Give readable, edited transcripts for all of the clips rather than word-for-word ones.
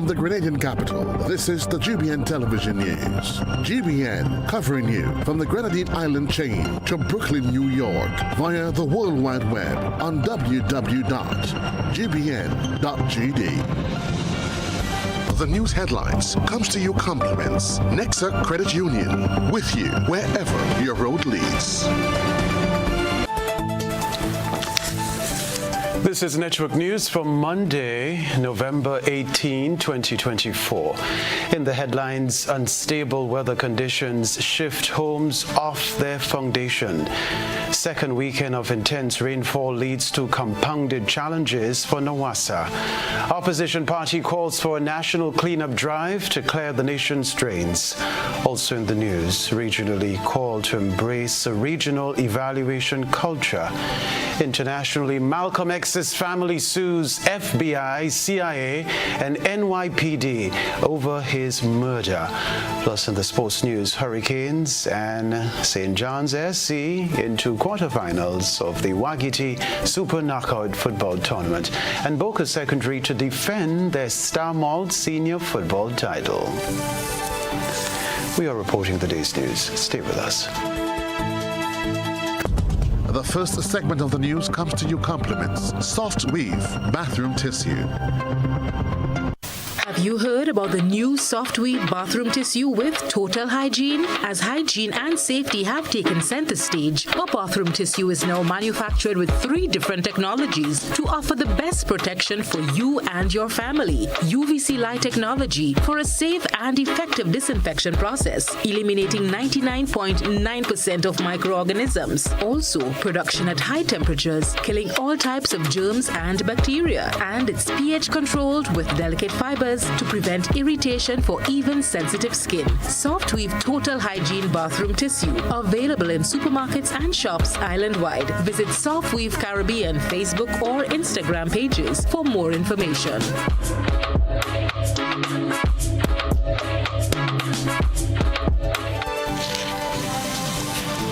the Grenadian capital, this is the GBN television news. GBN covering you from the Grenadine Island chain to Brooklyn, New York via the World Wide Web on www.gbn.gd. The news headlines comes to you compliments Nexa Credit Union, with you wherever your road leads. This is Network News for Monday, November 18, 2024. In the headlines, unstable weather conditions shift homes off their foundation. Second weekend of intense rainfall leads to compounded challenges for Nawassa. Opposition party calls for a national cleanup drive to clear the nation's drains. Also in the news, regionally called to embrace a regional evaluation culture. Internationally, Malcolm X's family sues FBI, CIA, and NYPD over his murder. Plus in the sports news, Hurricanes and St. John's SC into quarterfinals of the Wagiti Super Knockout Football Tournament. And Boca Secondary to defend their Star Malt Senior Football title. We are reporting the day's news. Stay with us. The first segment of the news comes to you compliments Soft Weave Bathroom Tissue. Have you heard about the new Soft Weave bathroom tissue with total hygiene? As hygiene and safety have taken center stage, our bathroom tissue is now manufactured with 3 different technologies to offer the best protection for you and your family. UVC light technology for a safe and effective disinfection process, eliminating 99.9% of microorganisms. Also, production at high temperatures, killing all types of germs and bacteria. And it's pH controlled with delicate fibers to prevent irritation for even sensitive skin. Soft Weave Total Hygiene Bathroom Tissue, available in supermarkets and shops island-wide. Visit Soft Weave Caribbean Facebook or Instagram pages for more information.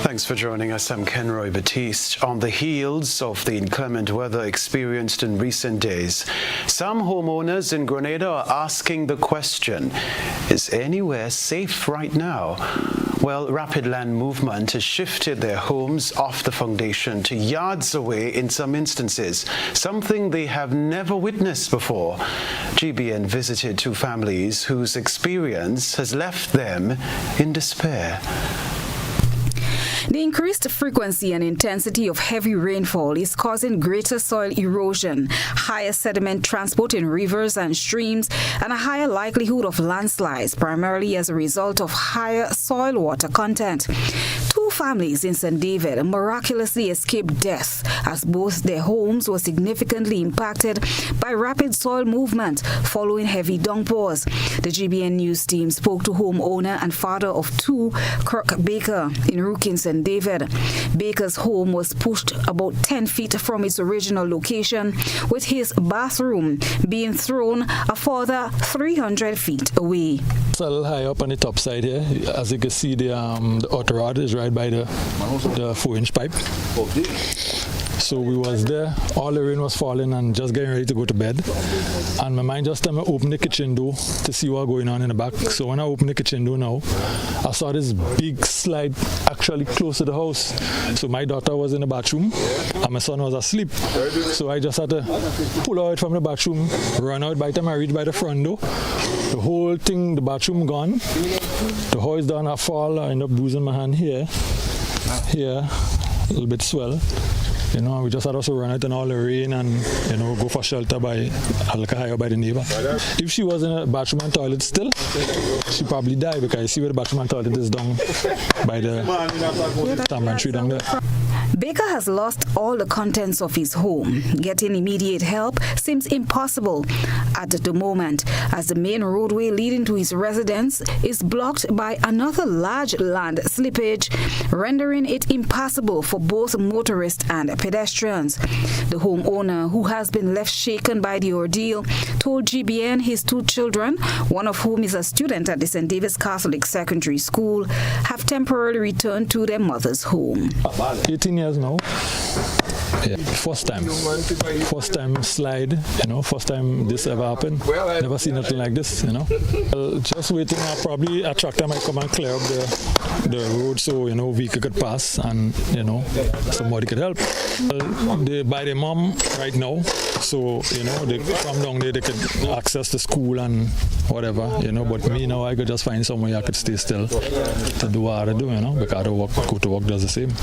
Thanks for joining us. I'm Kenroy Baptiste. On the heels of the inclement weather experienced in recent days, some homeowners in Grenada are asking the question, is anywhere safe right now? Well, rapid land movement has shifted their homes off the foundation to yards away in some instances, something they have never witnessed before. GBN visited 2 families whose experience has left them in despair. The increased frequency and intensity of heavy rainfall is causing greater soil erosion, higher sediment transport in rivers and streams, and a higher likelihood of landslides, primarily as a result of higher soil water content. 2 families in St. David miraculously escaped death as both their homes were significantly impacted by rapid soil movement following heavy downpours. The GBN News team spoke to homeowner and father of 2, Kirk Baker, in Rookin, St. David. Baker's home was pushed about 10 feet from its original location, with his bathroom being thrown a further 300 feet away. It's a little high up on the top side here. As you can see, the outer rod is right by the 4-inch pipe. So we was there, all the rain was falling and just getting ready to go to bed. And my mind just told me to open the kitchen door to see what's going on in the back. So when I opened the kitchen door now, I saw this big slide actually close to the house. So my daughter was in the bathroom and my son was asleep. So I just had to pull out from the bathroom, run out. By the time I reached by the front door, the whole thing, the bathroom gone. The house down, I fall, I end up bruising my hand here, a little bit swell. You know, we just had to run out in all the rain and, go for shelter by higher by the neighbor. If she was in a bathroom and toilet still, she probably died, because you see where the bathroom and toilet is down by the tamarind tree down there. Baker has lost all the contents of his home. Getting immediate help seems impossible at the moment, as the main roadway leading to his residence is blocked by another large land slippage, rendering it impassable for both motorists and pedestrians. The homeowner, who has been left shaken by the ordeal, told GBN his 2 children, one of whom is a student at the St. David's Catholic Secondary School, have temporarily returned to their mother's home. 18 years now. Yeah. First time slide, first time this ever happened. Never seen nothing like this, Well, just waiting, probably a tractor might come and clear up the road so, vehicle could pass and, somebody could help. Well, they by their mom right now, so, they come down there, they could access the school and whatever, but me now, I could just find somewhere I could stay still to do what I do, because go to work does the same.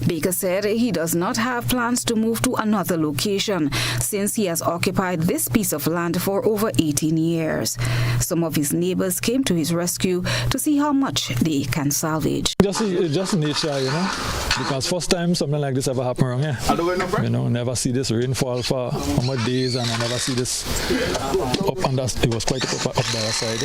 Baker said he does not have plans to move to another location since he has occupied this piece of land for over 18 years. Some of his neighbors came to his rescue to see how much they can salvage. Just nature, because first time something like this ever happened around here. Never see this rainfall for how much days, and I never see this up on that. It was quite up the other side,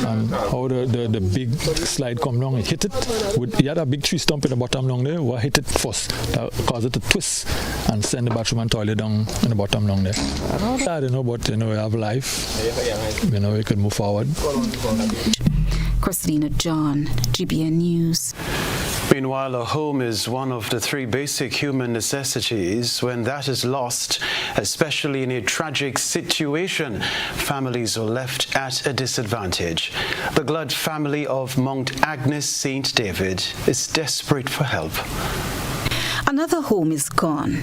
and how the big slide come down, it hit it. He had a big tree stump in the bottom down there. What hit it first that caused it to twist and send the bathroom and toilet down in the bottom down there. I don't know, but we have life. We could move forward. Christina John, GBN News. Meanwhile, a home is one of the three basic human necessities. When that is lost, especially in a tragic situation, families are left at a disadvantage. The Gludd family of Mount Agnes St. David is desperate for help. Another home is gone.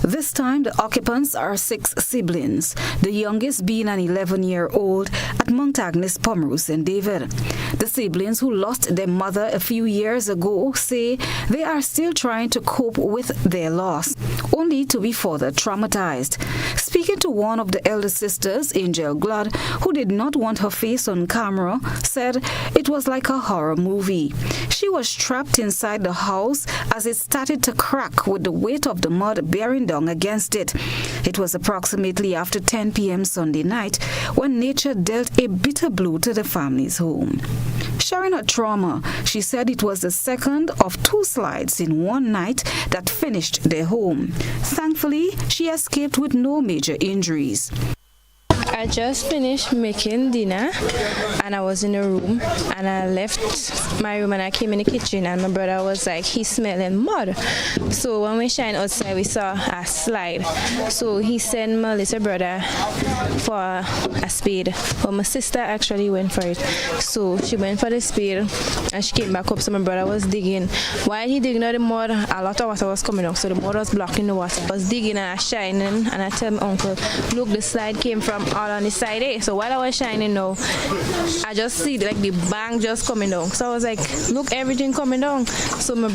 This time, the occupants are 6 siblings, the youngest being an 11-year-old at Mount Agnes Pomeroy St. David. The siblings who lost their mother a few years ago say they are still trying to cope with their loss, only to be further traumatized. Speaking to one of the elder sisters, Angel Gludd, who did not want her face on camera, said it was like a horror movie. She was trapped inside the house as it started to crack with the weight of the mud bearing down against it. It was approximately after 10 p.m. Sunday night when nature dealt a bitter blow to the family's home. Sharing her trauma, she said it was the second of 2 slides in one night that finished their home. Thankfully, she escaped with no major injuries. I just finished making dinner and I was in a room and I left my room and I came in the kitchen and my brother was like, he's smelling mud. So when we shined outside, we saw a slide. So he sent my little brother for a spade. But my sister actually went for it. So she went for the spade and she came back up. So my brother was digging. While he digging out the mud, a lot of water was coming out. So the mud was blocking the water. I was digging and I shining and I tell my uncle, look, the slide came from all on the side, eh? So while I was shining now, I just see like the bang just coming down. So I was like, look, everything coming down. So my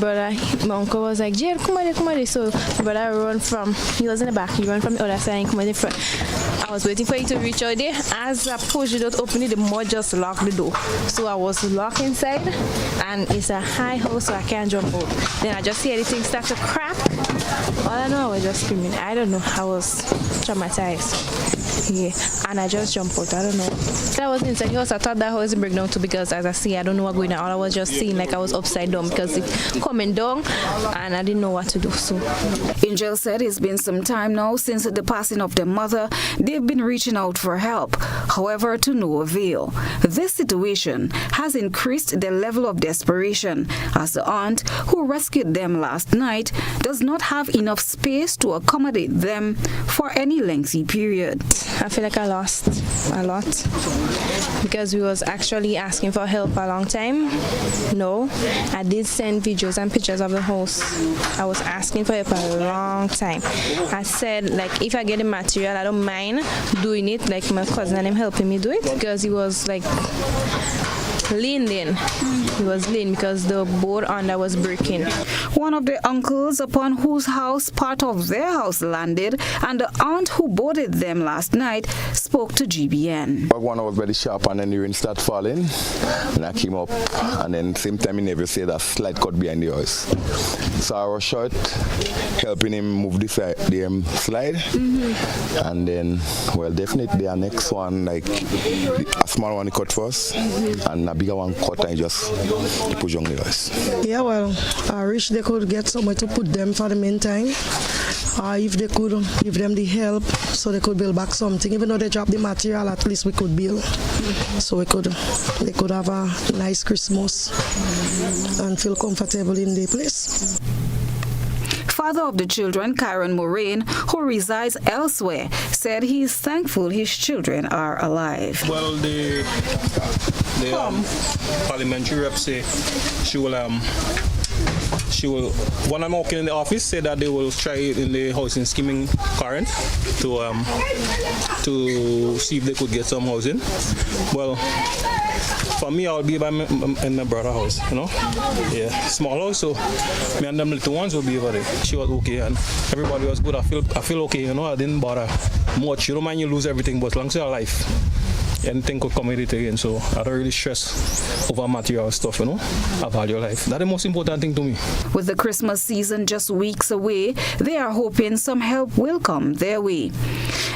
uncle was like, Jade, come on. So my brother run from, he was in the back, he ran from the other side and come in the front. I was waiting for you to reach out there. As I pushed the door to open it, the mud just locked the door. So I was locked inside and it's a high house so I can't jump out. Then I just see everything start to crack. All I know, I was just screaming. I don't know, I was traumatized. Yeah, and I just jumped out. I don't know. I was inside the house. I thought that house would break down too because as I see, I don't know what's going on. All I was just seeing like I was upside down because it coming down and I didn't know what to do. So Angel said it's been some time now since the passing of their mother. They've been reaching out for help, however, to no avail. This situation has increased their level of desperation as the aunt who rescued them last night does not have enough space to accommodate them for any lengthy period. I feel like I lost a lot because we was actually asking for help a long time. No, I did send videos and pictures of the house. I was asking for help a long time. I said, like, if I get the material, I don't mind doing it. Like my cousin and him helping me do it because he was like leaning. He was leaning because the board under was breaking. One of the uncles upon whose house part of their house landed and the aunt who boarded them last night spoke to GBN. One was very sharp and then the rain started falling and I came up and then same time he never said that slide cut behind the house. So I was short helping him move the slide and then well definitely the next one like a small one he cut first and a bigger one cut and just push on the house. Yeah, well, I wish they could get somewhere to put them for the meantime. If they could give them the help so they could build back something. Even though they dropped the material, at least we could build. So they could have a nice Christmas and feel comfortable in the place. father of the children, Kyron Moraine, who resides elsewhere, said he is thankful his children are alive. Well, the parliamentary rep say she will, when I'm working in the office, say that they will try it in the housing scheming current to see if they could get some housing. Well, for me, I'll be in my brother's house, you know. Yeah, small house, so me and them little ones will be over there. She was okay, and everybody was good. I feel okay, you know. I didn't bother much. You don't mind you lose everything, but as long as you're alive, anything could come with it again. So I don't really stress over material stuff, you know. I value life. That's the most important thing to me. With the Christmas season just weeks away, they are hoping some help will come their way.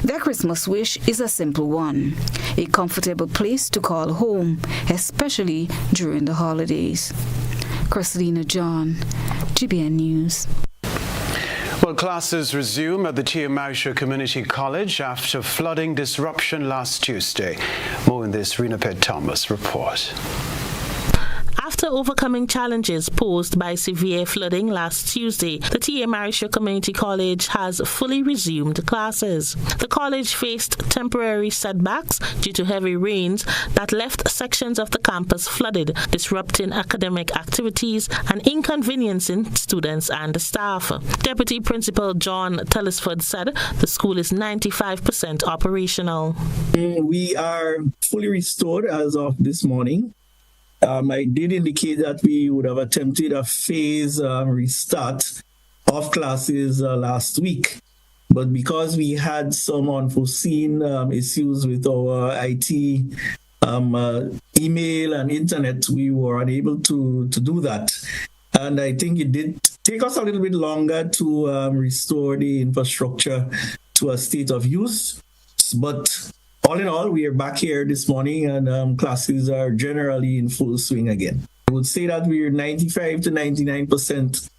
Their Christmas wish is a simple one: a comfortable place to call home, especially during the holidays. Christina John, GBN News. Well, classes resume at the T.M. Community College after flooding disruption last Tuesday. More in this Renapet Thomas report. After overcoming challenges posed by severe flooding last Tuesday, the T.A. Marisha Community College has fully resumed classes. The college faced temporary setbacks due to heavy rains that left sections of the campus flooded, disrupting academic activities and inconveniencing students and staff. Deputy Principal John Tellisford said the school is 95% operational. We are fully restored as of this morning. I did indicate that we would have attempted a phase restart of classes last week. But because we had some unforeseen issues with our IT, email and internet, we were unable to do that. And I think it did take us a little bit longer to restore the infrastructure to a state of use. But all in all, we are back here this morning and classes are generally in full swing again. I would say that we are 95 to 99%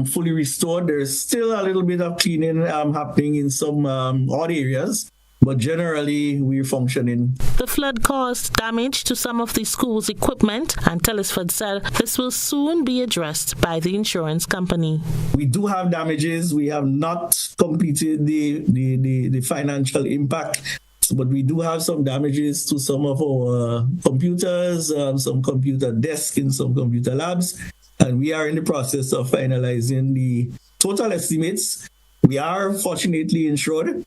fully restored. There's still a little bit of cleaning happening in some odd areas, but generally we're functioning. The flood caused damage to some of the school's equipment, and Tellisford said this will soon be addressed by the insurance company. We do have damages. We have not completed the financial impact, but we do have some damages to some of our computers, some computer desks in some computer labs, and we are in the process of finalizing the total estimates. We are fortunately insured,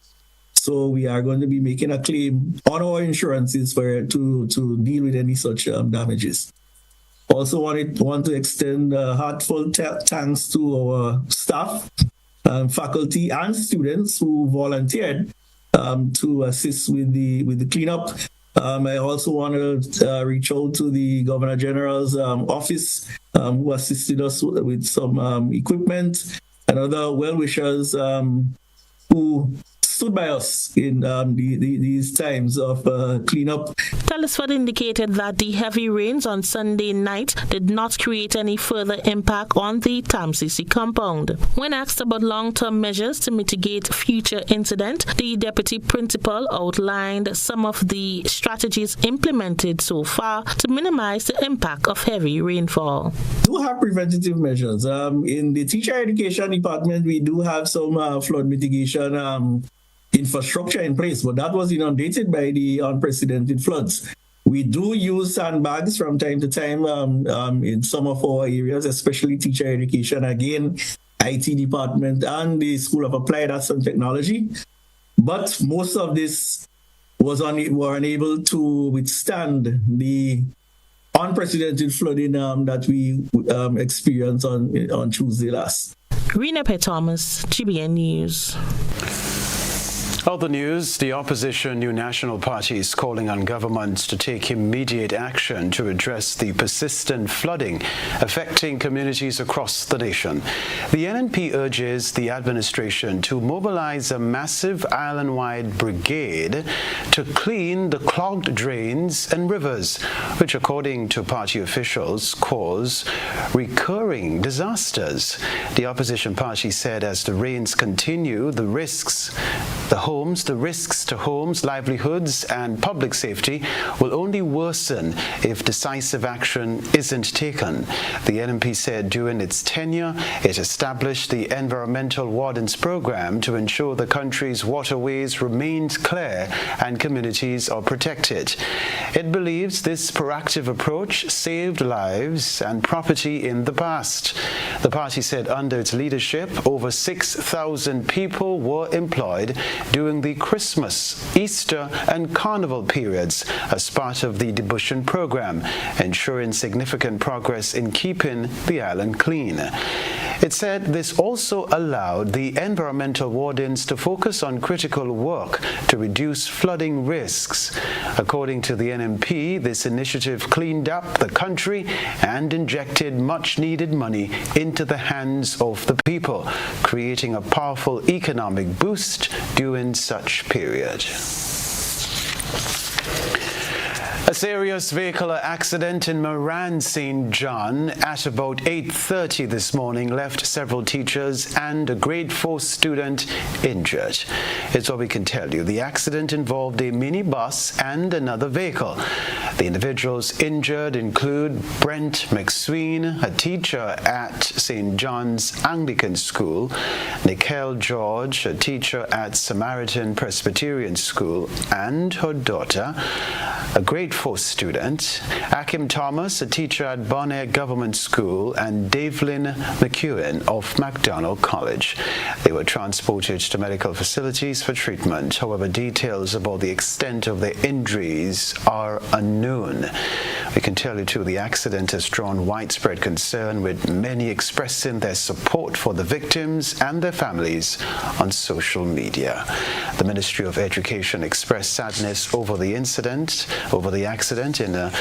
so we are going to be making a claim on our insurances to deal with any such damages. Also want to extend heartfelt thanks to our staff, faculty, and students who volunteered to assist with the cleanup. I also want to reach out to the Governor General's office who assisted us with some equipment, and other well-wishers who stood by us in these times of cleanup. Tellisford indicated that the heavy rains on Sunday night did not create any further impact on the TAMCC compound. When asked about long-term measures to mitigate future incident, the deputy principal outlined some of the strategies implemented so far to minimize the impact of heavy rainfall. We do have preventative measures. In the teacher education department, we do have some flood mitigation infrastructure in place, but that was inundated by the unprecedented floods. We do use sandbags from time to time in some of our areas, especially teacher education, again, IT department, and the School of Applied Arts and Technology. But most of this were unable to withstand the unprecedented flooding that we experienced on Tuesday last. Renapet Thomas, GBN News. Other news, the opposition New National Party is calling on governments to take immediate action to address the persistent flooding affecting communities across the nation. The NNP urges the administration to mobilize a massive island-wide brigade to clean the clogged drains and rivers, which according to party officials cause recurring disasters. The opposition party said as the rains continue, the risks The risks to homes, livelihoods, and public safety will only worsen if decisive action isn't taken. The NMP said during its tenure, it established the Environmental Wardens Program to ensure the country's waterways remained clear and communities are protected. It believes this proactive approach saved lives and property in the past. The party said under its leadership, over 6,000 people were employed during the Christmas, Easter, and Carnival periods as part of the debushing program, ensuring significant progress in keeping the island clean. It said this also allowed the environmental wardens to focus on critical work to reduce flooding risks. According to the NMP, this initiative cleaned up the country and injected much-needed money into the hands of the people, creating a powerful economic boost during such period. A serious vehicular accident in Moran, St. John at about 8:30 this morning left several teachers and a grade 4 student injured. Here's what we can tell you. The accident involved a minibus and another vehicle. The individuals injured include Brent McSween, a teacher at St. John's Anglican School, Nicole George, a teacher at Samaritan Presbyterian School, and her daughter, a grade 4 student, Akim Thomas, a teacher at Bonaire Government School, and Davelyn McEwen of MacDonald College. They were transported to medical facilities for treatment. However, details about the extent of their injuries are unknown. We can tell you too, the accident has drawn widespread concern, with many expressing their support for the victims and their families on social media. The Ministry of Education expressed sadness over the accident in a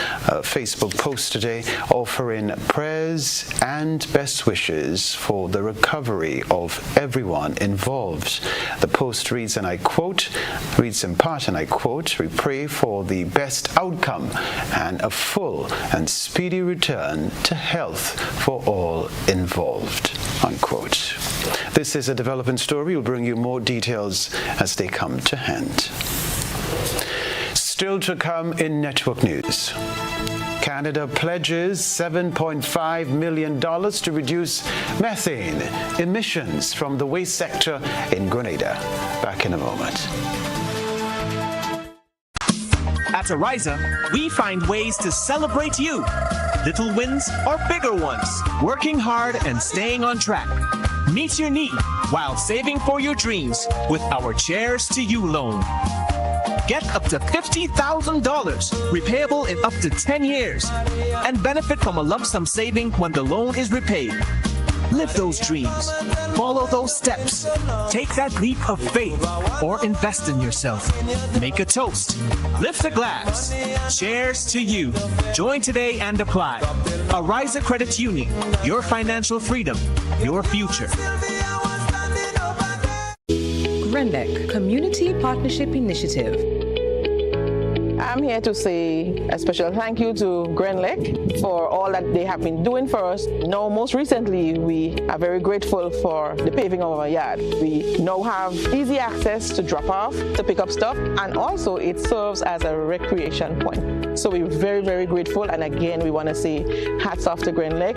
Facebook post today, offering prayers and best wishes for the recovery of everyone involved. The post reads in part, and I quote, "We pray for the best outcome and a full and speedy return to health for all involved," unquote. This is a developing story. We'll bring you more details as they come to hand. Still to come in network news. Canada pledges $7.5 million to reduce methane emissions from the waste sector in Grenada. Back in a moment. At Ariza, we find ways to celebrate you. Little wins or bigger ones. Working hard and staying on track. Meet your need while saving for your dreams with our Cheers to You loan. Get up to $50,000, repayable in up to 10 years, and benefit from a lump sum saving when the loan is repaid. Live those dreams. Follow those steps. Take that leap of faith or invest in yourself. Make a toast. Lift a glass. Cheers to you. Join today and apply. Ariza Credit Union. Your financial freedom. Your future. GRENLEC Community Partnership Initiative. I'm here to say a special thank you to GRENLEC for all that they have been doing for us. Now, most recently, we are very grateful for the paving of our yard. We now have easy access to drop off, to pick up stuff, and also it serves as a recreation point. So we're very, very grateful. And again, we want to say hats off to GRENLEC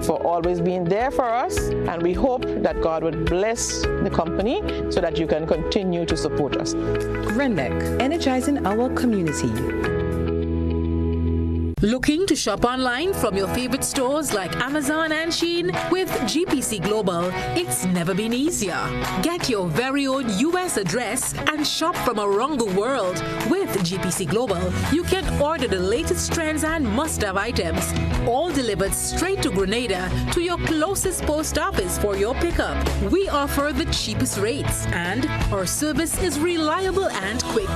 for always being there for us. And we hope that God would bless the company so that you can continue to support us. GRENLEC, energizing our community. Looking to shop online from your favorite stores like Amazon and Shein? With GPC Global, it's never been easier. Get your very own US address and shop from around the world. With GPC Global, you can order the latest trends and must-have items, all delivered straight to Grenada to your closest post office for your pickup. We offer the cheapest rates, and our service is reliable and quick.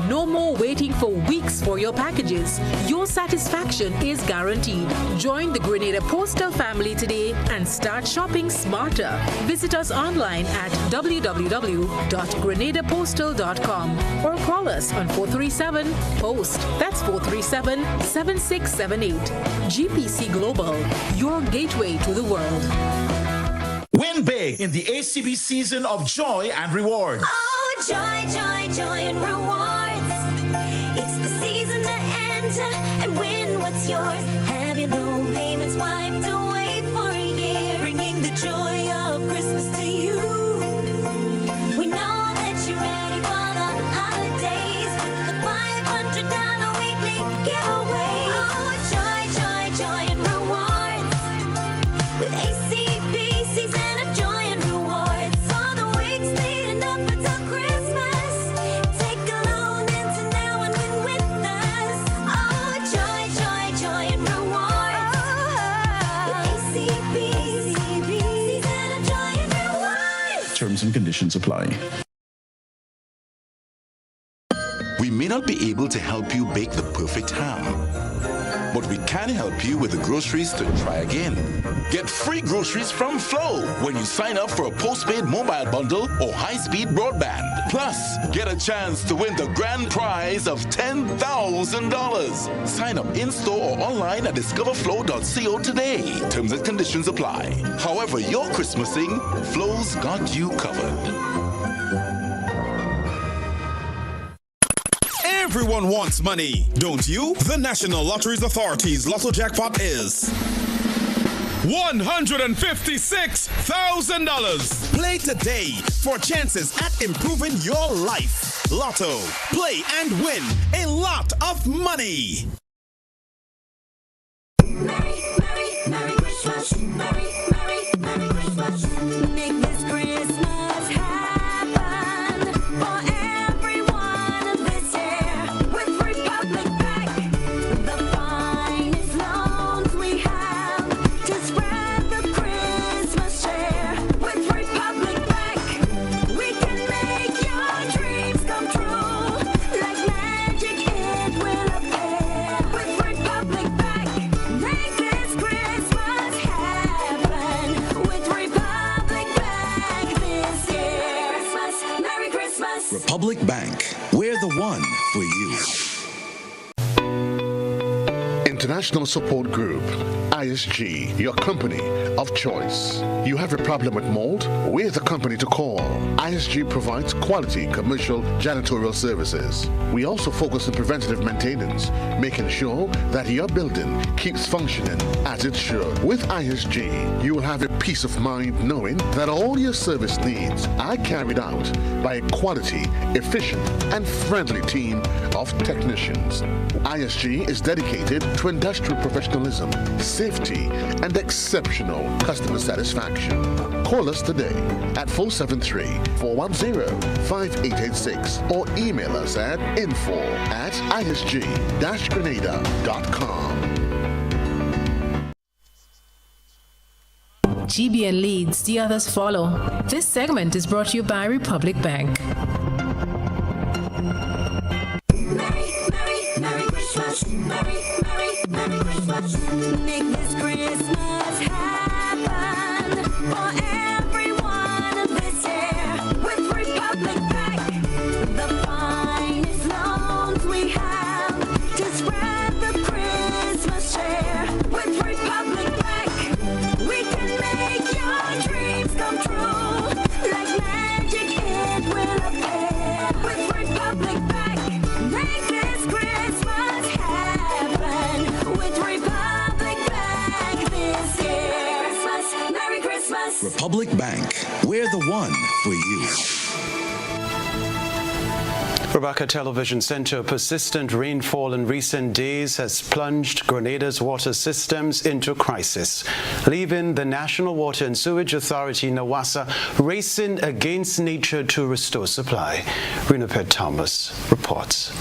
No more waiting for weeks for your packages. Your satisfaction is guaranteed. Join the Grenada Postal family today and start shopping smarter. Visit us online at www.grenadapostal.com or call us on 437-POST. That's 437-7678. GPC Global, your gateway to the world. Win big in the ACB season of joy and reward. Oh, joy, joy, joy and rewards. It's the season to enter and win what's yours. Have your loan payments wiped away for a year, bringing the joy of Christmas to you. We know that you're ready for the holidays with the $500 weekly giveaway. Oh, joy, joy, joy and rewards with ACBC's and a joy and rewards. All the weeks leading up until Christmas. Take a loan into now and win with us. Oh, joy, joy, joy and rewards with ACBC's and a joy and rewards. Terms and conditions apply. We may not be able to help you bake the perfect ham, but we can help you with the groceries to try again. Get free groceries from Flow when you sign up for a postpaid mobile bundle or high-speed broadband. Plus, get a chance to win the grand prize of $10,000. Sign up in-store or online at discoverflow.co today. Terms and conditions apply. However you're Christmasing, Flow's got you covered. Everyone wants money, don't you? The National Lotteries Authority's Lotto Jackpot is $156,000. Play today for chances at improving your life. Lotto. Play and win a lot of money. Merry Christmas. Merry Christmas. Make this Christmas happen for everyone this year. With Republic Bank, the finest loans we have to spread the Christmas cheer. With Republic Bank, we can make your dreams come true. Like magic, it will appear. With Republic Bank, make this Christmas happen. With Republic Bank this year. Merry Christmas. Republic Bank, we're the one for you. International Support Group, ISG, your company of choice. You have a problem with mold? We're the company to call. ISG provides quality commercial janitorial services. We also focus on preventative maintenance, making sure that your building keeps functioning as it should. With ISG, you will have a peace of mind knowing that all your service needs are carried out by a quality, efficient, and friendly team of technicians. ISG is dedicated to industrial professionalism, safety, and exceptional customer satisfaction. Call us today at 473-410-5886 or email us at info@isg-grenada.com. GBN leads, the others follow. This segment is brought to you by Republic Bank. Merry Christmas. Merry Christmas. Make this Christmas happen for everyone this year. With Republic Bank, the finest loans we have to spread the Christmas cheer. With Republic Bank, we can make your dreams come true. Like magic, it will appear. With Republic Bank, make this Christmas happen. With Republic Bank this year. Merry Christmas. Republic Bank, we're the one for you. Rebecca Television Center, persistent rainfall in recent days has plunged Grenada's water systems into crisis, leaving the National Water and Sewage Authority, NWASA, racing against nature to restore supply. Renapet Thomas reports.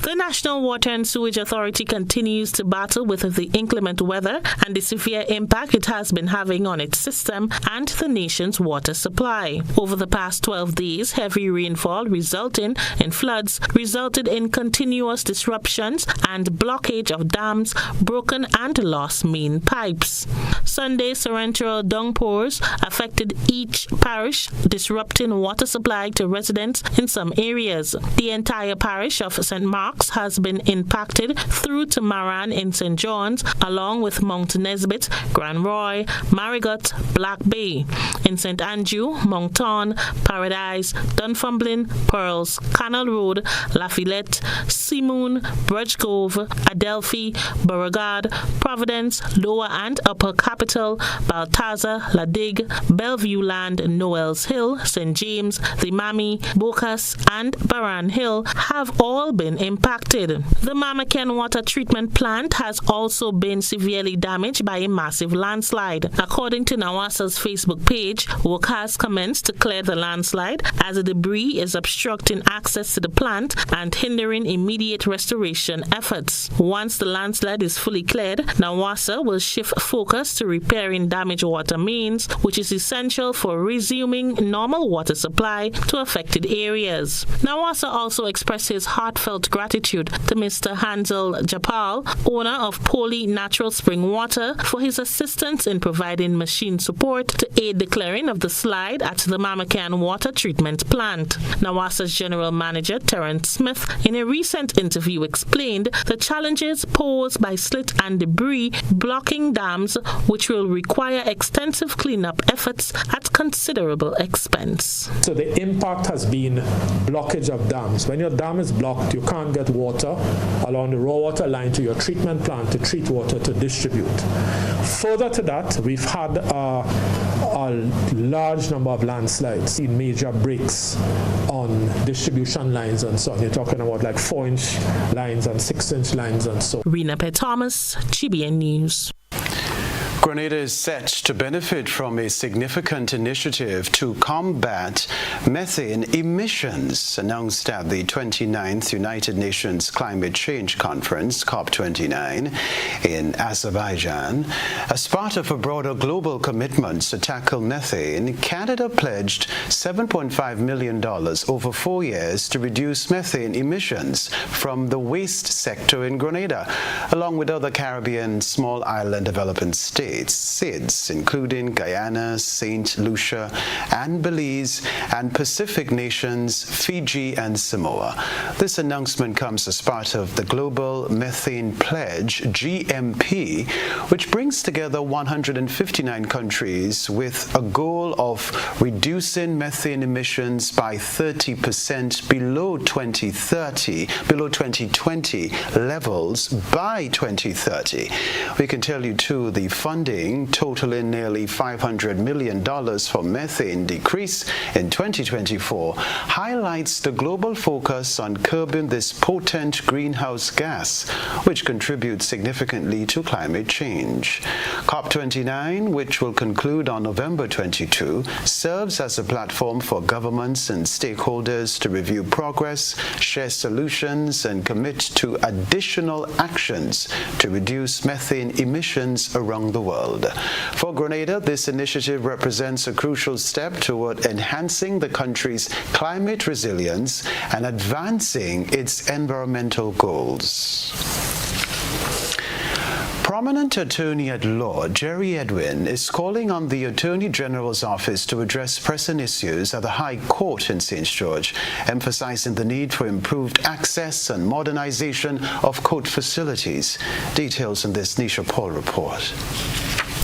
The National Water and Sewage Authority continues to battle with the inclement weather and the severe impact it has been having on its system and the nation's water supply. Over the past 12 days, heavy rainfall resulting in floods resulted in continuous disruptions and blockage of dams, broken and lost main pipes. Sunday, torrential downpours affected each parish, disrupting water supply to residents in some areas. The entire parish of St. Mark's Works has been impacted through to Maran in St. John's, along with Mount Nesbitt, Kenroy, Marigot, Black Bay. In St. Andrew, Moncton, Paradise, Dunfermline, Pearls, Canal Road, Lafayette, Simoon, Bridgecove, Adelphi, Beauregard, Providence, Lower and Upper Capital, Baltazar, Ladig, Bellevue Land, Noels Hill, St. James, the Mami, Bocas, and Baran Hill have all been impacted. The Mamaken water treatment plant has also been severely damaged by a massive landslide. According to NAWASA's Facebook page, work has commenced to clear the landslide as the debris is obstructing access to the plant and hindering immediate restoration efforts. Once the landslide is fully cleared, NAWASA will shift focus to repairing damaged water mains, which is essential for resuming normal water supply to affected areas. NAWASA also expressed his heartfelt gratitude to Mr. Hansel Japal, owner of Poli Natural Spring Water, for his assistance in providing machine support to aid the clearing of the slide at the Mamakan water treatment plant. NAWASA's General Manager Terence Smith, in a recent interview, explained the challenges posed by slit and debris blocking dams, which will require extensive cleanup efforts at considerable expense. So the impact has been blockage of dams. When your dam is blocked, you can't get water along the raw water line to your treatment plant to treat water to distribute. Further to that, we've had a large number of landslides in major breaks on distribution lines and so on. You're talking about like 4-inch lines and 6-inch lines and so on. Rena P. Thomas, GBN News. Grenada is set to benefit from a significant initiative to combat methane emissions announced at the 29th United Nations Climate Change Conference, COP29, in Azerbaijan. As part of a broader global commitment to tackle methane, Canada pledged $7.5 million over 4 years to reduce methane emissions from the waste sector in Grenada, along with other Caribbean small island developing states, SIDS, including Guyana, St. Lucia, and Belize, and Pacific nations, Fiji and Samoa. This announcement comes as part of the Global Methane Pledge, GMP, which brings together 159 countries with a goal of reducing methane emissions by 30% below 2020 levels by 2030. We can tell you too, the funding totaling nearly $500 million for methane decrease in 2024 highlights the global focus on curbing this potent greenhouse gas, which contributes significantly to climate change. COP29, which will conclude on November 22, serves as a platform for governments and stakeholders to review progress, share solutions, and commit to additional actions to reduce methane emissions around the world. For Grenada, this initiative represents a crucial step toward enhancing the country's climate resilience and advancing its environmental goals. Prominent attorney at law Jerry Edwin is calling on the Attorney General's office to address pressing issues at the High Court in St. George, emphasizing the need for improved access and modernization of court facilities. Details in this Nisha Paul report.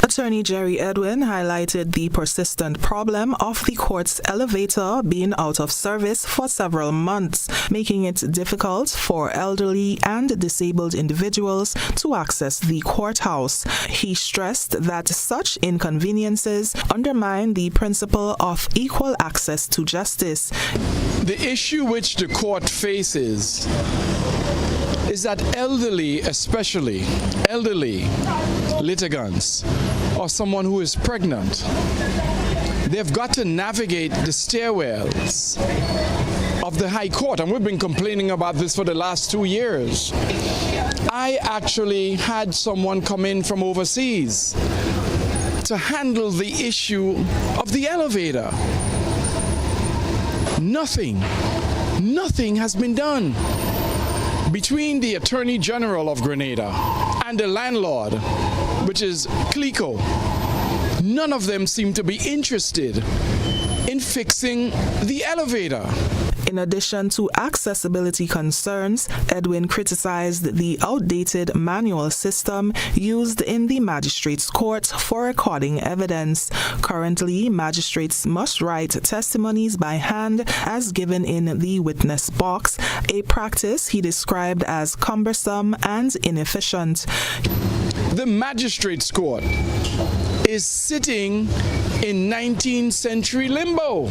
Attorney Jerry Edwin highlighted the persistent problem of the court's elevator being out of service for several months, making it difficult for elderly and disabled individuals to access the courthouse. He stressed that such inconveniences undermine the principle of equal access to justice. The issue which the court faces is that elderly, especially elderly litigants or someone who is pregnant, they've got to navigate the stairwells of the High Court, and we've been complaining about this for the last 2 years. I actually had someone come in from overseas to handle the issue of the elevator. Nothing has been done. Between the Attorney General of Grenada and the landlord, which is CLICO, none of them seem to be interested in fixing the elevator. In addition to accessibility concerns, Edwin criticized the outdated manual system used in the magistrates' court for recording evidence. Currently, magistrates must write testimonies by hand as given in the witness box, a practice he described as cumbersome and inefficient. The magistrates' court is sitting in 19th century limbo.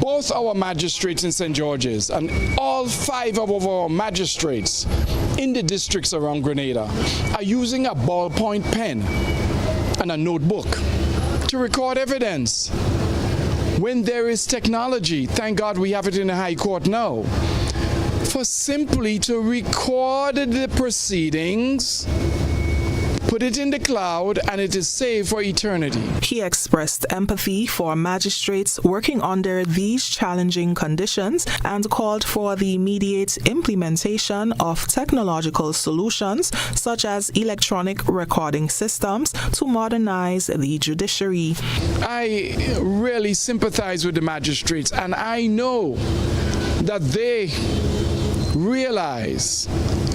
Both our magistrates in St. George's and all 5 of our magistrates in the districts around Grenada are using a ballpoint pen and a notebook to record evidence. When there is technology, thank God we have it in the High Court now, for simply to record the proceedings, put it in the cloud, and it is saved for eternity. He expressed empathy for magistrates working under these challenging conditions and called for the immediate implementation of technological solutions such as electronic recording systems to modernize the judiciary. I really sympathize with the magistrates, and I know that they realize,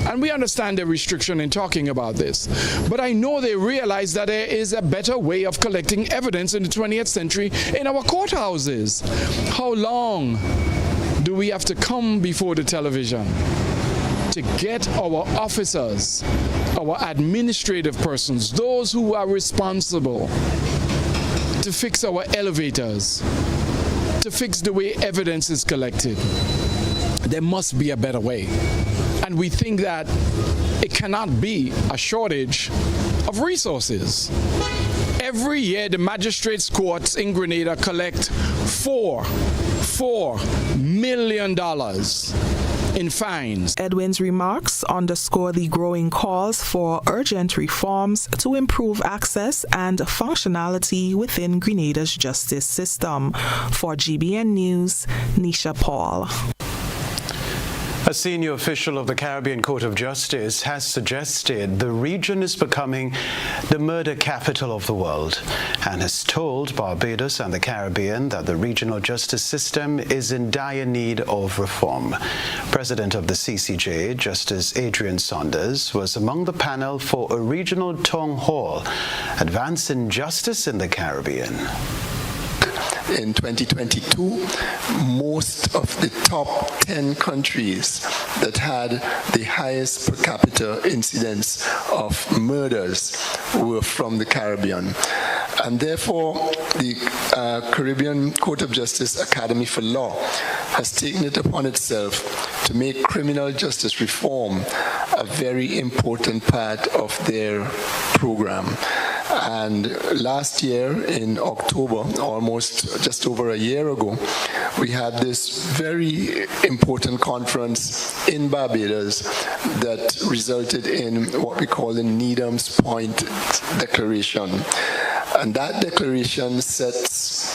and we understand the restriction in talking about this, but I know they realize that there is a better way of collecting evidence in the 20th century in our courthouses. How long do we have to come before the television to get our officers, our administrative persons, those who are responsible to fix our elevators, to fix the way evidence is collected? There must be a better way. And we think that it cannot be a shortage of resources. Every year, the magistrates' courts in Grenada collect $4 million in fines. Edwin's remarks underscore the growing calls for urgent reforms to improve access and functionality within Grenada's justice system. For GBN News, Nisha Paul. A senior official of the Caribbean Court of Justice has suggested the region is becoming the murder capital of the world and has told Barbados and the Caribbean that the regional justice system is in dire need of reform. President of the CCJ, Justice Adrian Saunders, was among the panel for a regional town hall advancing justice in the Caribbean. In 2022, most of the top 10 countries that had the highest per capita incidence of murders were from the Caribbean. And therefore, the Caribbean Court of Justice Academy for Law has taken it upon itself to make criminal justice reform a very important part of their program. And last year in October, almost just over a year ago, we had this very important conference in Barbados that resulted in what we call the Needham's Point Declaration. And that declaration sets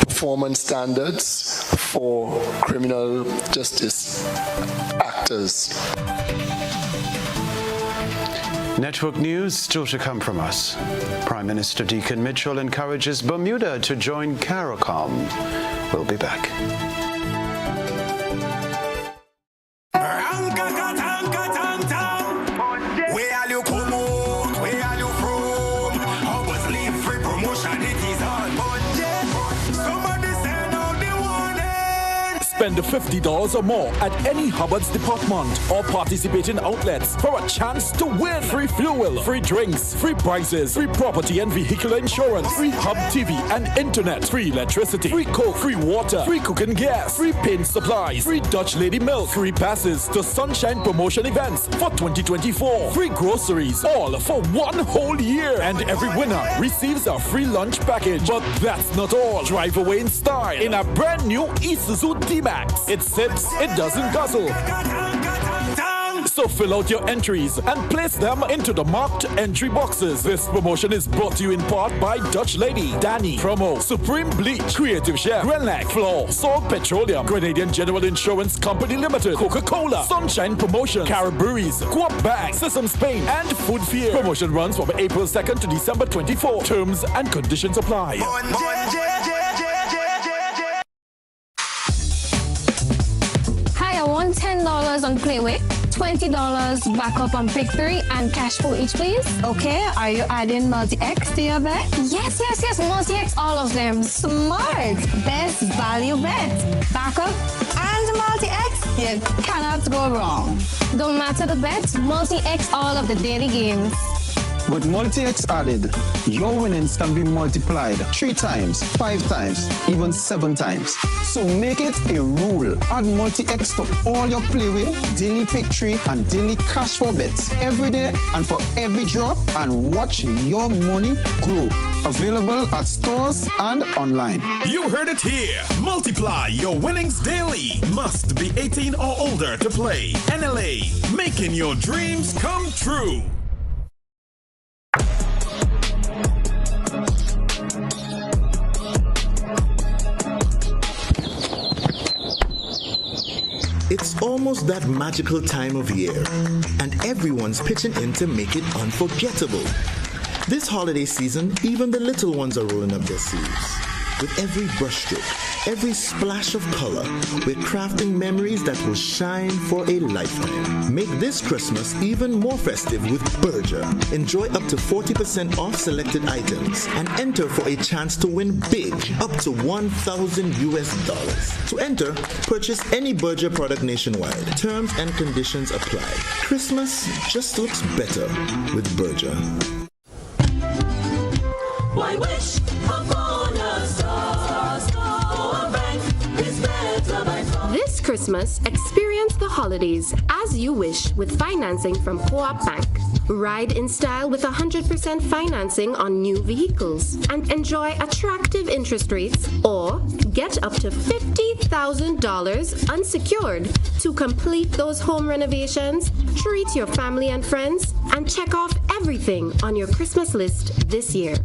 performance standards for criminal justice actors. Network news still to come from us. Prime Minister Deacon Mitchell encourages Bermuda to join CARICOM. We'll be back. Spend $50 or more at any Hubbard's department or participating outlets for a chance to win free fuel, free drinks, free prizes, free property and vehicular insurance, free Hub TV and internet, free electricity, free coke, free water, free cooking gas, free paint supplies, free Dutch Lady milk, free passes to Sunshine promotion events for 2024, free groceries, all for one whole year. And every winner receives a free lunch package. But that's not all. Drive away in style in a brand new Isuzu D-Max. It sips, it doesn't guzzle. So fill out your entries and place them into the marked entry boxes. This promotion is brought to you in part by Dutch Lady, Danny, Promo, Supreme Bleach, Creative Chef, Grenlac, Floor, Salt Petroleum, Grenadian General Insurance Company Limited, Coca-Cola, Sunshine Promotion, Caribberies, Coop Bank, Sesame Spain, and Food Fear. Promotion runs from April 2nd to December 24. Terms and conditions apply. $10 on Playway, $20 backup on Pick 3, and cash for each, please. Okay, are you adding multi-X to your bet? Yes, multi-X, all of them. Smart. Best value bet. Backup and multi-X. You cannot go wrong. Don't matter the bet, multi-X all of the daily games. With multi-X added, your winnings can be multiplied 3 times, 5 times, even 7 times. So make it a rule. Add multi-X to all your Playway, daily Pick 3, and daily cash for bets every day and for every drop, and watch your money grow. Available at stores and online. You heard it here. Multiply your winnings daily. Must be 18 or older to play. NLA, making your dreams come true. It's almost that magical time of year, and everyone's pitching in to make it unforgettable. This holiday season, even the little ones are rolling up their sleeves. With every brushstroke, every splash of color, we're crafting memories that will shine for a lifetime. Make this Christmas even more festive with Berger. Enjoy up to 40% off selected items and enter for a chance to win big, up to $1,000. To enter, purchase any Berger product nationwide. Terms and conditions apply. Christmas just looks better with Berger. Why wish upon a star? Our bank is better by far. This Christmas, experience the holidays as you wish with financing from Co-op Bank. Ride in style with 100% financing on new vehicles and enjoy attractive interest rates, or get up to $50,000 unsecured to complete those home renovations, treat your family and friends, and check off everything on your Christmas list this year.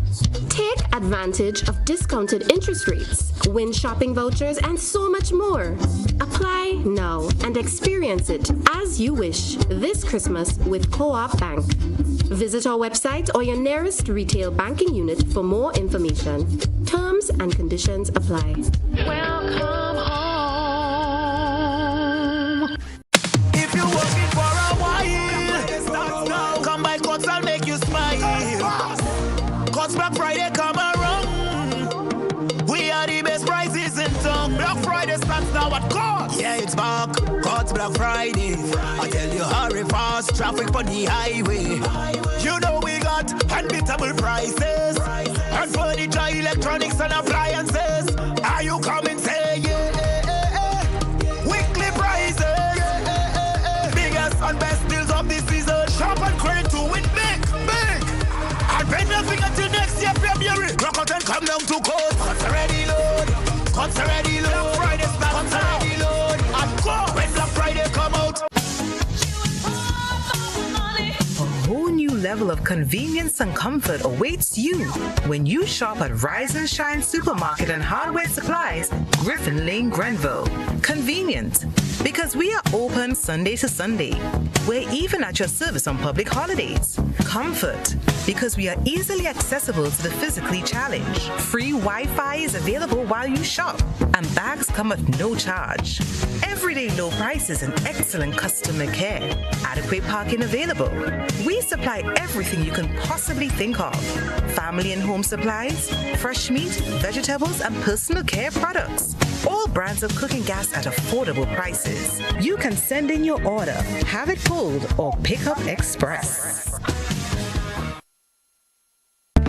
Take advantage of discounted interest rates, win shopping vouchers, and so much more. Apply now and experience it as you wish this Christmas with Co-op Bank. Visit our website or your nearest retail banking unit for more information. Terms and conditions apply. Welcome home. If you're working for a while, come by Courts, I'll make you smile. Courts Black Friday come around. We are the best prices in town. Black Friday starts now at Courts. Yeah, it's back. Courts Black Friday. I tell you, hurry fast. Traffic on the highway. You know we got unbeatable prices. And furniture, electronics, and appliances. Are you coming? Say yeah. Weekly prices. Biggest and best deals of this season. Shop and credit to win big. And bend your finger till next year, February. Rock out and come down to Courts. Courts already load. Courts already load. Black Friday start. Courts already load. And go when Black Friday come out. A whole new level of convenience and comfort awaits you when you shop at Rise and Shine Supermarket and Hardware Supplies, Griffin Lane, Grenville. Convenient, because we are open Sunday to Sunday. We're even at your service on public holidays. Comfort, because we are easily accessible to the physically challenged. Free Wi-Fi is available while you shop, and bags come at no charge. Everyday low prices and excellent customer care. Adequate parking available. We supply everything you can possibly think of. Family and home supplies, fresh meat, vegetables, and personal care products. All brands of cooking gas at affordable prices. You can send in your order, have it pulled, or pick up express.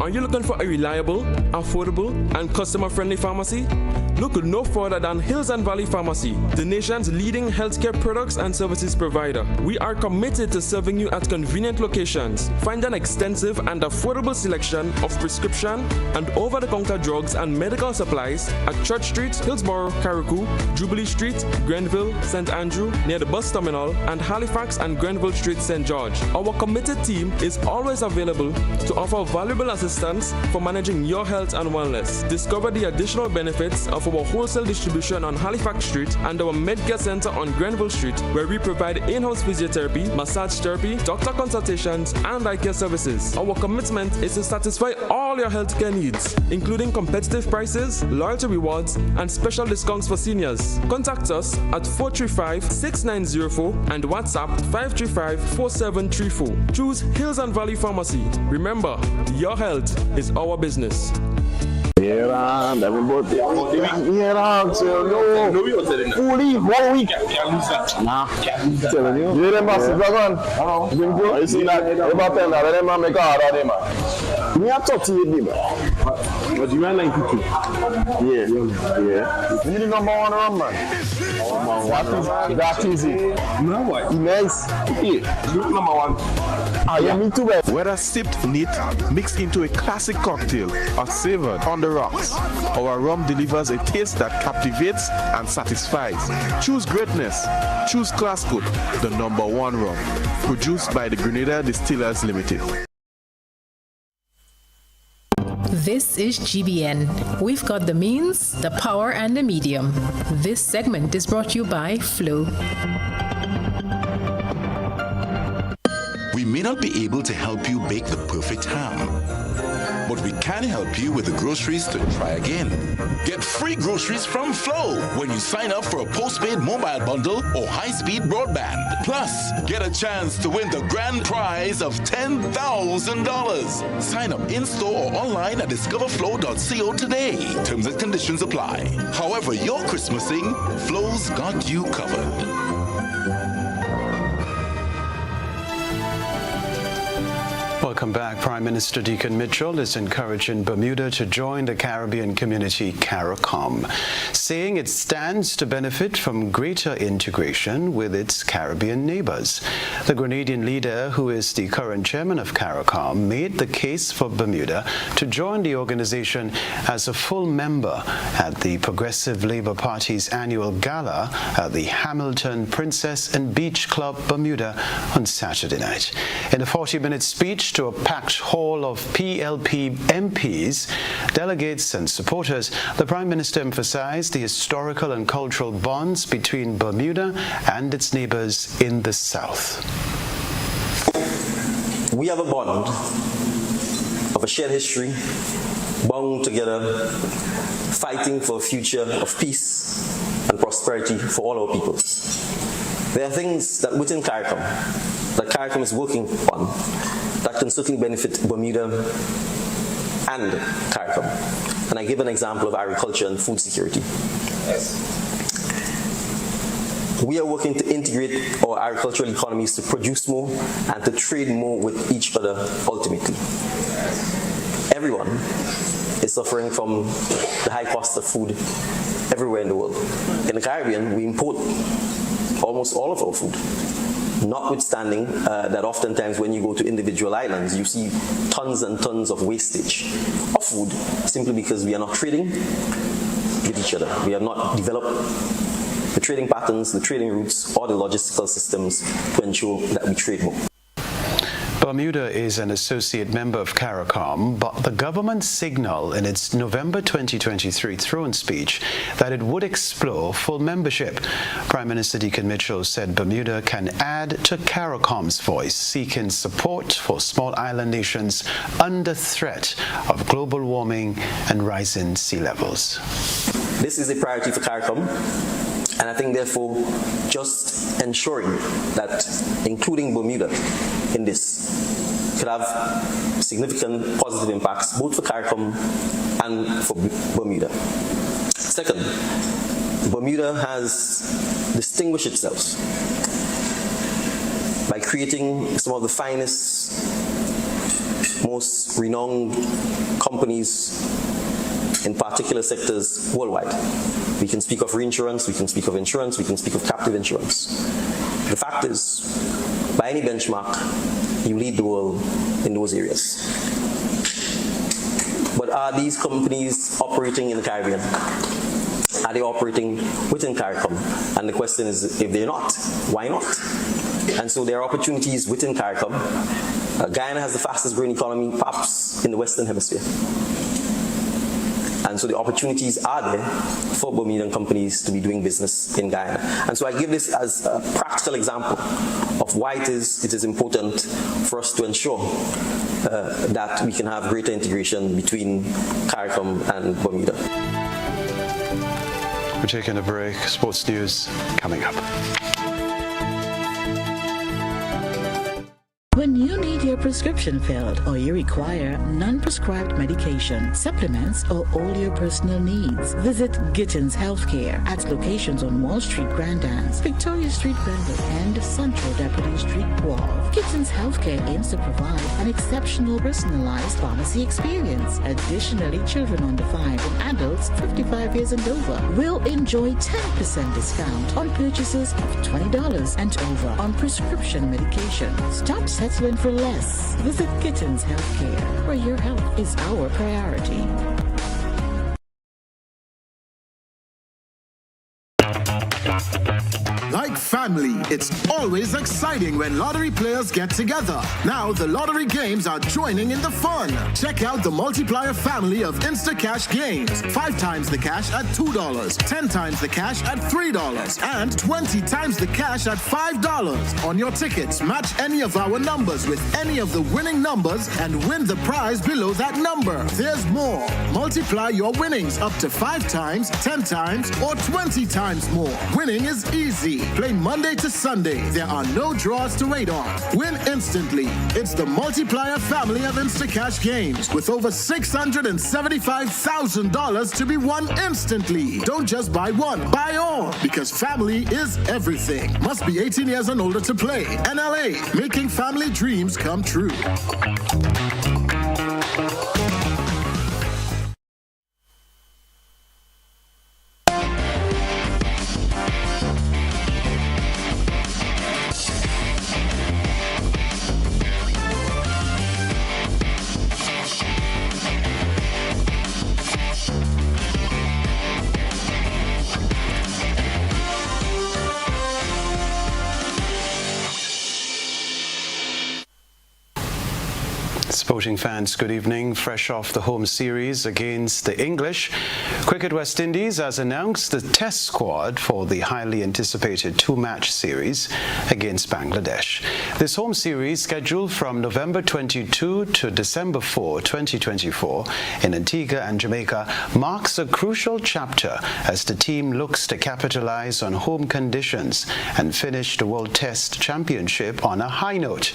Are you looking for a reliable, affordable, and customer-friendly pharmacy? Look no further than Hills and Valley Pharmacy, the nation's leading healthcare products and services provider. We are committed to serving you at convenient locations. Find an extensive and affordable selection of prescription and over-the-counter drugs and medical supplies at Church Street, Hillsborough, Carriacou, Jubilee Street, Grenville, St. Andrew, near the bus terminal, and Halifax and Grenville Street, St. George. Our committed team is always available to offer valuable assistance assistance for managing your health and wellness. Discover the additional benefits of our wholesale distribution on Halifax Street and our Medcare Center on Grenville Street, where we provide in-house physiotherapy, massage therapy, doctor consultations, and eye care services. Our commitment is to satisfy all your healthcare needs, including competitive prices, loyalty rewards, and special discounts for seniors. Contact us at 435-6904 and WhatsApp 535-4734. Choose Hills and Valley Pharmacy. Remember, your health is our business. Nah, telling you. You them boss dragon. You see that? About them man make hard on them man. Me a 38 man. But you are 92. Yeah. You need the number one run man. That is it. No what? Nice. Yeah. Number one. Yeah, me too. Whether sipped neat, mixed into a classic cocktail, or savored on the rocks, our rum delivers a taste that captivates and satisfies. Choose greatness. Choose Classcoat, the number one rum. Produced by the Grenada Distillers Limited. This is GBN. We've got the means, the power, and the medium. This segment is brought to you by Flow. We may not be able to help you bake the perfect ham, but we can help you with the groceries to try again. Get free groceries from Flow when you sign up for a postpaid mobile bundle or high-speed broadband. Plus, get a chance to win the grand prize of $10,000. Sign up in-store or online at discoverflow.co today. Terms and conditions apply. However you're Christmasing, Flow's got you covered. Welcome back. Prime Minister Deacon Mitchell is encouraging Bermuda to join the Caribbean community CARICOM, saying it stands to benefit from greater integration with its Caribbean neighbors. The Grenadian leader, who is the current chairman of CARICOM, made the case for Bermuda to join the organization as a full member at the Progressive Labour Party's annual gala at the Hamilton Princess and Beach Club, Bermuda, on Saturday night. In a 40-minute speech to a packed hall of PLP MPs, delegates and supporters, the Prime Minister emphasized the historical and cultural bonds between Bermuda and its neighbors in the South. We have a bond of a shared history, bound together, fighting for a future of peace and prosperity for all our peoples. There are things that within CARICOM, that CARICOM is working on, that can certainly benefit Bermuda and CARICOM. And I give an example of agriculture and food security. Yes. We are working to integrate our agricultural economies to produce more and to trade more with each other ultimately. Everyone is suffering from the high cost of food everywhere in the world. In the Caribbean, we import almost all of our food. Notwithstanding that oftentimes when you go to individual islands, you see tons and tons of wastage of food simply because we are not trading with each other. We have not developed the trading patterns, the trading routes, or the logistical systems to ensure that we trade more. Bermuda is an associate member of CARICOM, but the government signaled in its November 2023 throne speech that it would explore full membership. Prime Minister Deacon Mitchell said Bermuda can add to CARICOM's voice, seeking support for small island nations under threat of global warming and rising sea levels. This is a priority for CARICOM. And I think, therefore, just ensuring that including Bermuda in this could have significant positive impacts both for CARICOM and for Bermuda. Second, Bermuda has distinguished itself by creating some of the finest, most renowned companies in particular sectors worldwide. We can speak of reinsurance, we can speak of insurance, we can speak of captive insurance. The fact is, by any benchmark, you lead the world in those areas. But are these companies operating in the Caribbean? Are they operating within CARICOM? And the question is, if they're not, why not? And so there are opportunities within CARICOM Guyana has the fastest growing economy, perhaps in the Western Hemisphere. And so the opportunities are there for Bermudan companies to be doing business in Guyana. And so I give this as a practical example of why it is important for us to ensure that we can have greater integration between CARICOM and Bermuda. We're taking a break. Sports news coming up. When you need your prescription filled or you require non-prescribed medication, supplements, or all your personal needs, visit Gittins Healthcare at locations on Wall Street, Grand Anse, Victoria Street, Grenville, and Central Deputy Street, Wharf. Gittins Healthcare aims to provide an exceptional personalized pharmacy experience. Additionally, children under 5 and adults 55 years and over will enjoy 10% discount on purchases of $20 and over on prescription medication. Stop settling for less. Visit Gittins Healthcare, where your health is our priority. Like family, it's always exciting when lottery players get together. Now the lottery games are joining in the fun. Check out the multiplier family of Instacash games. 5 times the cash at $2, 10 times the cash at $3, and 20 times the cash at $5. On your tickets, match any of our numbers with any of the winning numbers and win the prize below that number. There's more. Multiply your winnings up to 5 times, 10 times, or 20 times more. Winning is easy. Play Monday to Sunday. There are no draws to wait on. Win instantly. It's the multiplier family of Instacash games with over $675,000 to be won instantly. Don't just buy one, buy all, because family is everything. Must be 18 years and older to play. NLA, making family dreams come true. Sporting fans, good evening. Fresh off the home series against the English, Cricket West Indies has announced the test squad for the highly anticipated 2-match series against Bangladesh. This home series, scheduled from November 22 to December 4, 2024 in Antigua and Jamaica, marks a crucial chapter as the team looks to capitalize on home conditions and finish the World Test Championship on a high note.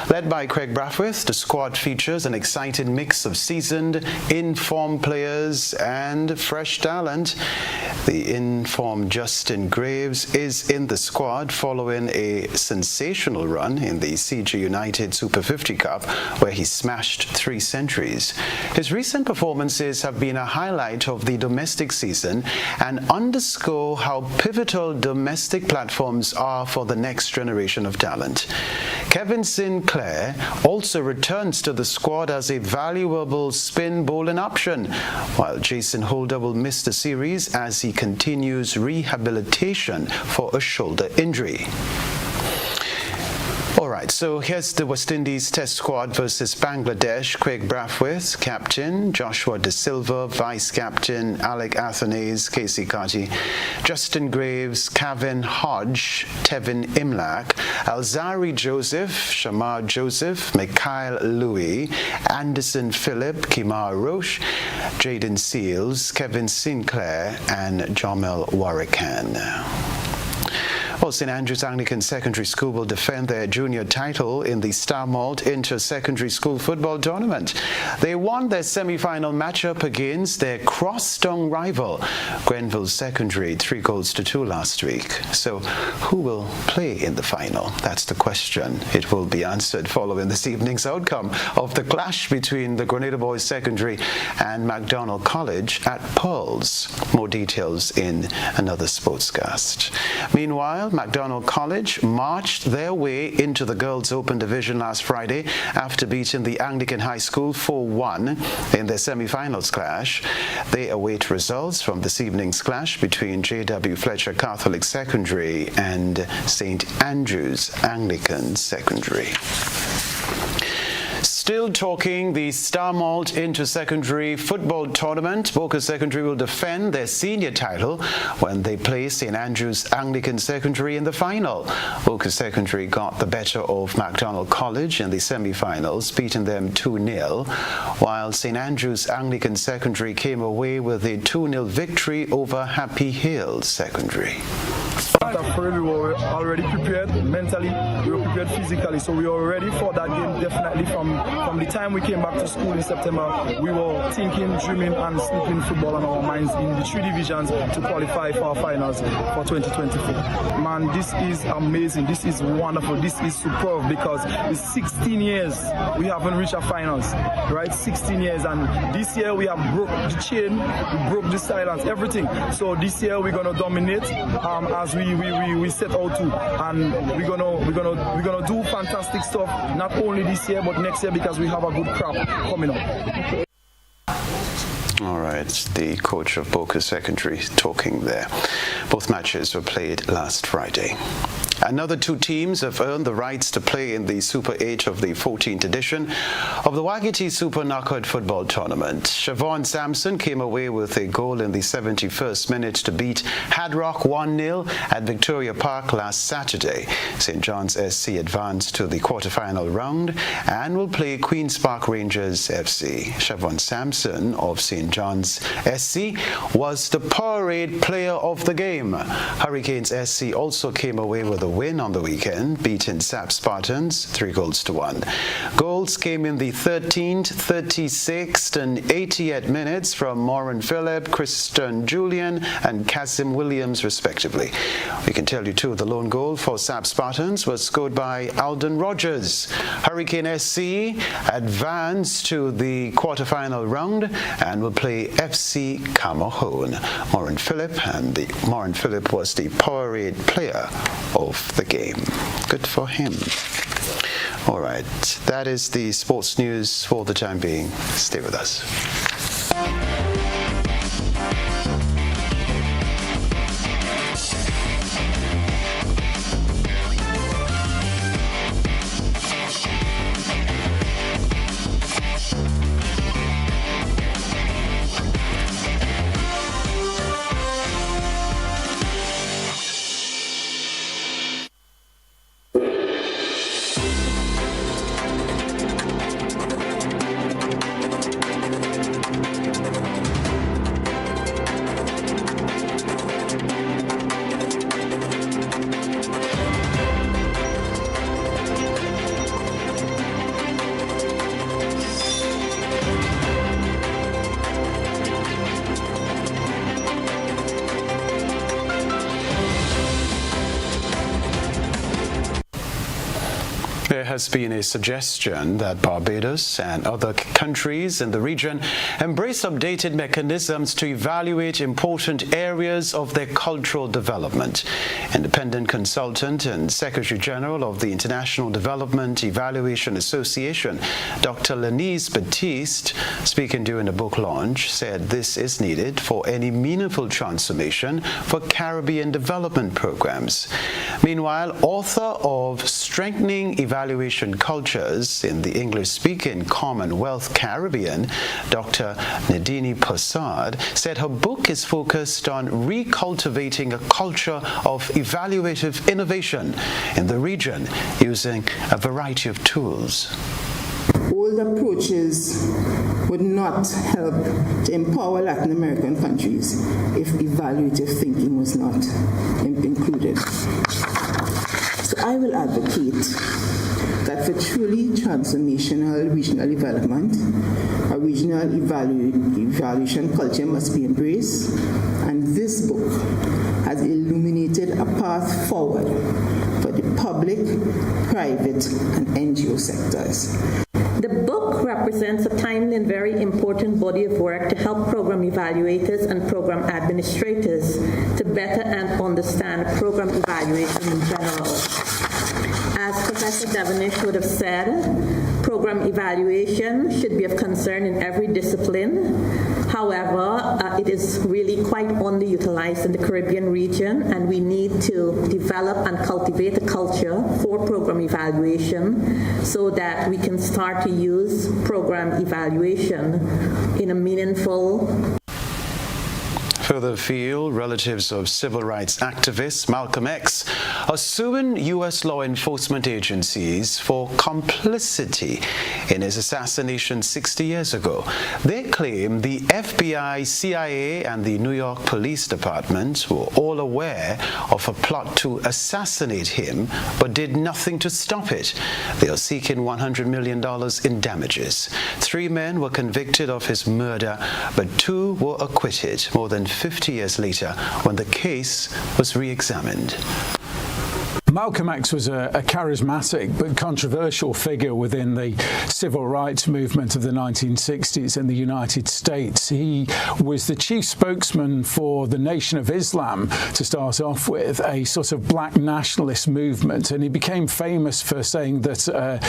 Led by Craig Brathwaite, the squad features an exciting mix of seasoned, informed players and fresh talent. The informed Justin Graves is in the squad following a sensational run in the CG United Super 50 Cup, where he smashed 3 centuries. His recent performances have been a highlight of the domestic season and underscore how pivotal domestic platforms are for the next generation of talent. Kevin Sinclair also returns to the squad as a valuable spin bowling option, while Jason Holder will miss the series as he continues rehabilitation for a shoulder injury. All right, so here's the West Indies Test squad versus Bangladesh. Craig Brathwaite, captain. Joshua De Silva, vice-captain. Alec Athanase, Casey Carty. Justin Graves, Kevin Hodge, Tevin Imlak, Alzari Joseph, Shamar Joseph, Mikhail Louis, Anderson Phillip, Kimar Roche, Jaden Seals, Kevin Sinclair, and Jamel Warrican. Well, St. Andrews Anglican Secondary School will defend their junior title in the Star Malt Inter-Secondary School Football Tournament. They won their semi-final matchup against their cross-tongue rival, Grenville Secondary, 3-2 last week. So, who will play in the final? That's the question. It will be answered following this evening's outcome of the clash between the Grenada Boys Secondary and MacDonald College at Pearls. More details in another sportscast. Meanwhile, MacDonald College marched their way into the Girls Open Division last Friday after beating the Anglican High School 4-1 in their semi-finals clash. They await results from this evening's clash between J.W. Fletcher Catholic Secondary and St. Andrews Anglican Secondary. Still talking the Star Malt Inter-Secondary Football Tournament. Boca Secondary will defend their senior title when they play St. Andrews Anglican Secondary in the final. Boca Secondary got the better of MacDonald College in the semi-finals, beating them 2-0, while St. Andrews Anglican Secondary came away with a 2-0 victory over Happy Hill Secondary. We were already prepared mentally, we were prepared physically, so we were ready for that game. Definitely from the time we came back to school in September, we were thinking, dreaming and sleeping football on our minds in the 3 divisions to qualify for our finals for 2024. Man, this is amazing, this is wonderful, this is superb, because it's 16 years we haven't reached our finals, right? 16 years, and this year we have broke the chain, we broke the silence, everything. So this year we're gonna dominate as we set out to, and we're gonna do fantastic stuff, not only this year but next year, because we have a good crop coming up. All right, the coach of Boca Secondary talking there. Both matches were played last Friday. Another 2 teams have earned the rights to play in the Super 8 of the 14th edition of the Wagiti Super Knockout Football Tournament. Siobhan Sampson came away with a goal in the 71st minute to beat Hadrock 1-0 at Victoria Park last Saturday. St. John's SC advanced to the quarterfinal round and will play Queen's Park Rangers FC. Siobhan Sampson of St. John's SC was the parade player of the game. Hurricanes SC also came away with a win on the weekend, beating SAP Spartans 3-1. Goals came in the 13th, 36th and 80th minutes from Maureen Phillip, Kristen Julian and Kasim Williams respectively. We can tell you too, the lone goal for SAP Spartans was scored by Alden Rogers. Hurricane SC advanced to the quarterfinal round and will play FC Camohone. Maureen Phillip was the parade player of the game. Good for him. All right, that is the sports news for the time being. Stay with us. There has been a suggestion that Barbados and other countries in the region embrace updated mechanisms to evaluate important areas of their cultural development. Independent consultant and Secretary General of the International Development Evaluation Association, Dr. Lenise Baptiste, speaking during a book launch, said this is needed for any meaningful transformation for Caribbean development programs. Meanwhile, author of Strengthening Evaluation Cultures in the English-speaking Commonwealth Caribbean, Dr. Nadini Prasad, said her book is focused on recultivating a culture of evaluative innovation in the region using a variety of tools. Old approaches would not help to empower Latin American countries if evaluative thinking was not included. So I will advocate that for truly transformational regional development, a regional evaluation culture must be embraced, and this book has illuminated a path forward for the public, private, and NGO sectors. The book represents a timely and very important body of work to help program evaluators and program administrators to better and understand program evaluation in general. As Professor Devonish would have said, program evaluation should be of concern in every discipline. However, it is really quite underutilized in the Caribbean region, and we need to develop and cultivate a culture for program evaluation so that we can start to use program evaluation in a meaningful. Further afield, relatives of civil rights activist Malcolm X are suing U.S. law enforcement agencies for complicity in his assassination 60 years ago. They claim the FBI, CIA, and the New York Police Department were all aware of a plot to assassinate him, but did nothing to stop it. They are seeking $100 million in damages. 3 men were convicted of his murder, but 2 were acquitted more than 50 years later when the case was re-examined. Malcolm X was a charismatic but controversial figure within the civil rights movement of the 1960s in the United States. He was the chief spokesman for the Nation of Islam to start off with, a sort of black nationalist movement, and he became famous for saying that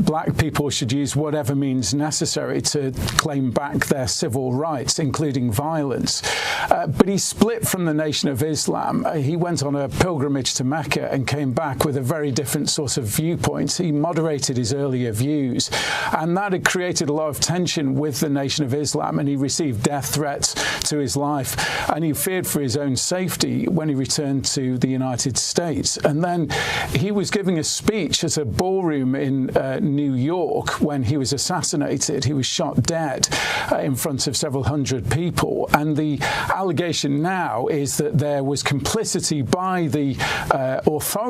black people should use whatever means necessary to claim back their civil rights, including violence. But he split from the Nation of Islam. He went on a pilgrimage to Mecca and came back with a very different sort of viewpoint. He moderated his earlier views, and that had created a lot of tension with the Nation of Islam, and he received death threats to his life, and he feared for his own safety when he returned to the United States. And then he was giving a speech at a ballroom in New York when he was assassinated. He was shot dead in front of several hundred people, and the allegation now is that there was complicity by the authorities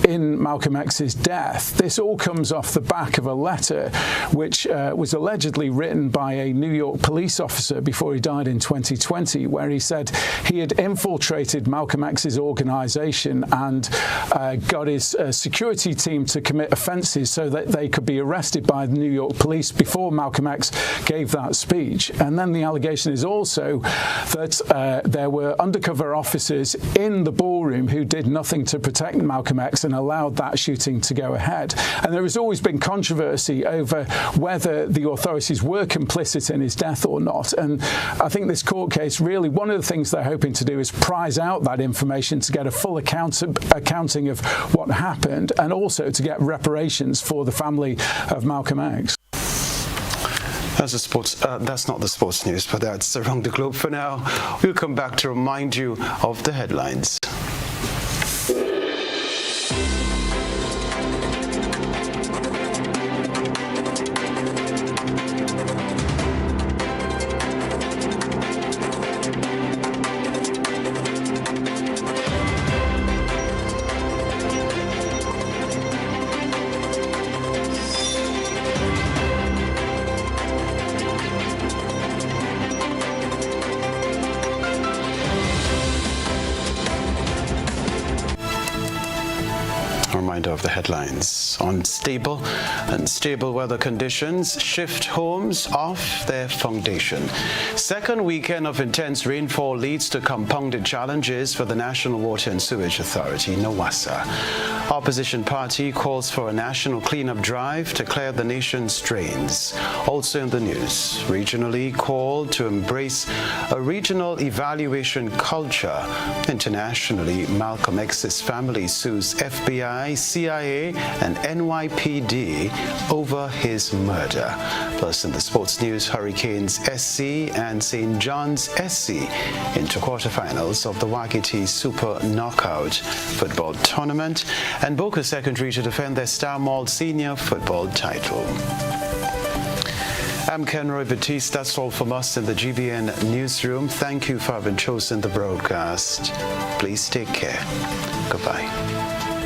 in Malcolm X's death. This all comes off the back of a letter which was allegedly written by a New York police officer before he died in 2020, where he said he had infiltrated Malcolm X's organization and got his security team to commit offenses so that they could be arrested by the New York police before Malcolm X gave that speech. And then the allegation is also that there were undercover officers in the ballroom who did nothing to protect Malcolm X and allowed that shooting to go ahead. And there has always been controversy over whether the authorities were complicit in his death or not. And I think this court case, really, one of the things they're hoping to do is prize out that information to get a full accounting of what happened, and also to get reparations for the family of Malcolm X. That's not the sports news, but that's around the globe for now. We'll come back to remind you of the headlines. Reminder of the headlines. Unstable and stable weather conditions shift homes off their foundation. Second weekend of intense rainfall leads to compounded challenges for the National Water and Sewage Authority, NWASA. Opposition party calls for a national cleanup drive to clear the nation's drains. Also in the news, regionally called to embrace a regional evaluation culture. Internationally, Malcolm X's family sues FBI, CIA, and NYPD over his murder. Plus, in the sports news, Hurricanes SC and St. John's SC into quarterfinals of the Wakiti Super Knockout Football Tournament, and Boca Secondary to defend their Star Mall Senior Football title. I'm Kenroy, Baptiste. That's all from us in the GBN newsroom. Thank you for having chosen the broadcast. Please take care. Goodbye.